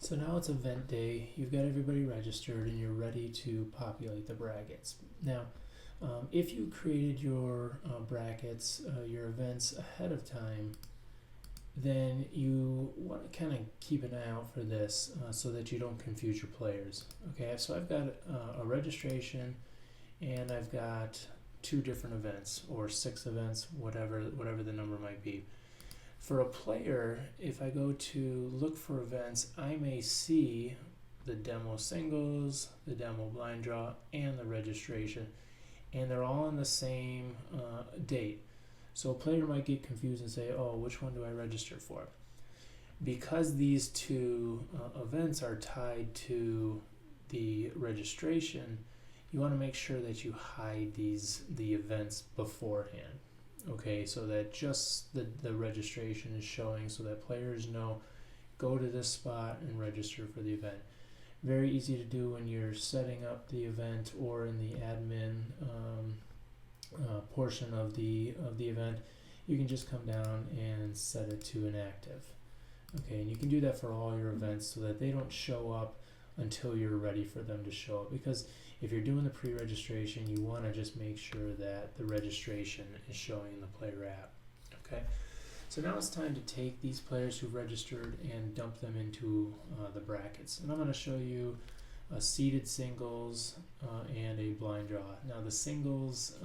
So now it's event day, you've got everybody registered and you're ready to populate the brackets. Now, if you created your brackets, your events ahead of time, then you want to kind of keep an eye out for this so that you don't confuse your players. Okay, so I've got a registration and I've got 2 different events or 6 events, whatever the number might be. For a player, if I go to look for events, I may see the demo singles, the demo blind draw, and the registration, and they're all on the same date. So a player might get confused and say, oh, which one do I register for? Because these 2 events are tied to the registration, you want to make sure that you hide the events beforehand. Okay, so that just the registration is showing so that players know, go to this spot and register for the event. Very easy to do when you're setting up the event or in the admin portion of the event. You can just come down and set it to inactive. Okay, and you can do that for all your events so that they don't show up until you're ready for them to show up, because if you're doing the pre-registration, you want to just make sure that the registration is showing in the player app. Okay, so now it's time to take these players who've registered and dump them into the brackets, and I'm going to show you seeded singles and a blind draw. Now the singles,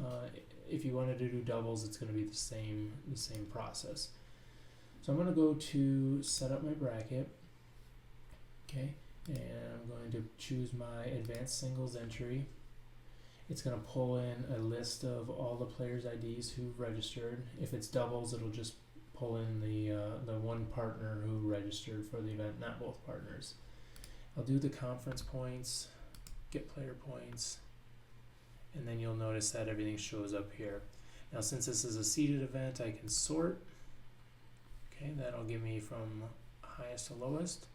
if you wanted to do doubles, it's going to be the same process. So I'm going to go to set up my bracket. Okay, and I'm going to choose my advanced singles entry. It's going to pull in a list of all the players' IDs who've registered. If it's doubles, it'll just pull in the one partner who registered for the event, not both partners. I'll do the conference points, get player points, and then you'll notice that everything shows up here. Now since this is a seeded event, I can sort. Okay, that'll give me from highest to lowest.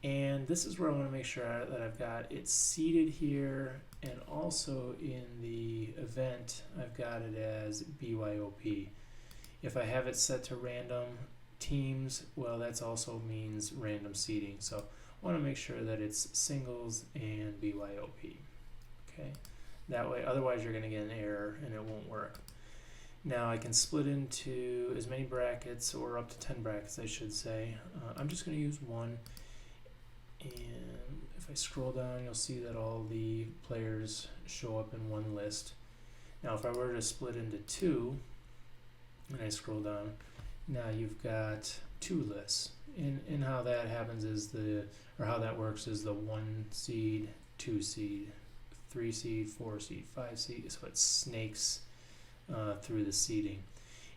And this is where I want to make sure that I've got it seated here, and also in the event I've got it as BYOP. If I have it set to random teams, well, that also means random seeding. So I want to make sure that it's singles and BYOP. Okay, that way, otherwise you're going to get an error and it won't work. Now I can split into as many brackets, or up to 10 brackets I should say. I'm just going to use one. And if I scroll down, you'll see that all the players show up in one list. Now if I were to split into 2, and I scroll down, now you've got 2 lists. And how that happens is how that works is the 1 seed, 2 seed, 3 seed, 4 seed, 5 seed, so it snakes through the seeding.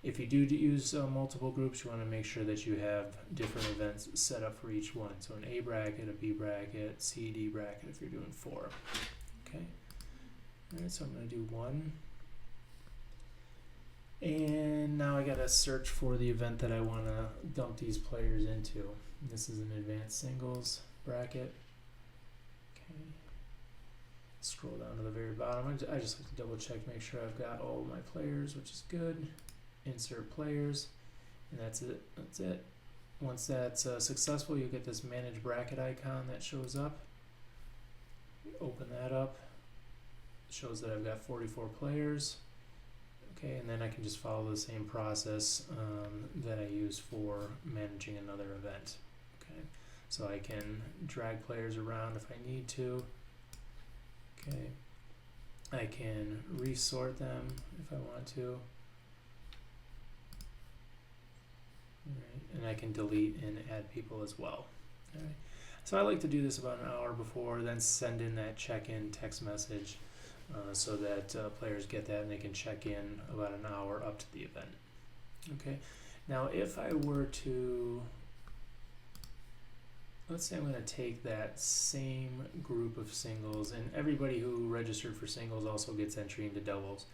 If you do use multiple groups, you want to make sure that you have different events set up for each one. So an A bracket, a B bracket, C, D bracket if you're doing 4. Okay. Alright, so I'm going to do 1. And now I got to search for the event that I want to dump these players into. This is an advanced singles bracket. Okay. Scroll down to the very bottom. I just like to double check, make sure I've got all my players, which is good. Insert players, and that's it. Once that's successful, you'll get this manage bracket icon that shows up. Open that up. It shows that I've got 44 players. Okay, and then I can just follow the same process that I use for managing another event. Okay, so I can drag players around if I need to. Okay, I can resort them if I want to. Right, and I can delete and add people as well. Right. So I like to do this about an hour before, then send in that check-in text message so that players get that and they can check in about an hour up to the event. Okay. Now if I were to, let's say I'm going to take that same group of singles, and everybody who registered for singles also gets entry into doubles.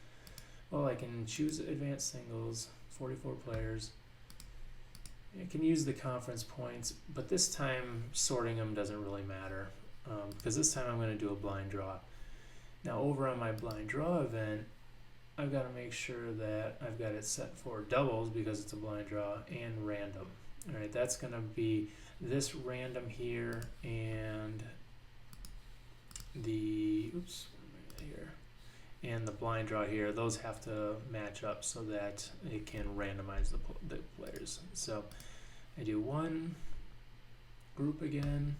Well, I can choose advanced singles, 44 players. I can use the conference points, but this time sorting them doesn't really matter because this time I'm going to do a blind draw. Now over on my blind draw event, I've got to make sure that I've got it set for doubles because it's a blind draw, and random. All right, that's going to be this random here and the and the blind draw here, those have to match up so that it can randomize the players. So I do one group again,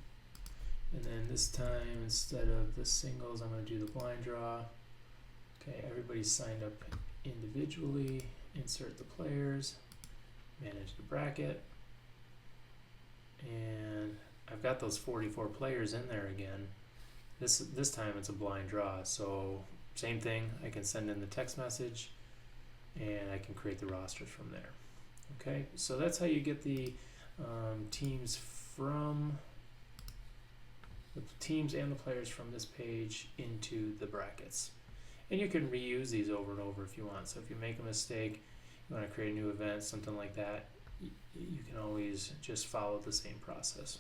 and then this time instead of the singles I'm going to do the blind draw. Okay, everybody's signed up individually. Insert the players, manage the bracket, and I've got those 44 players in there again. This time it's a blind draw, so same thing, I can send in the text message and I can create the rosters from there. Okay, so that's how you get the teams and the players from this page into the brackets. And you can reuse these over and over if you want. So if you make a mistake, you want to create a new event, something like that, you can always just follow the same process.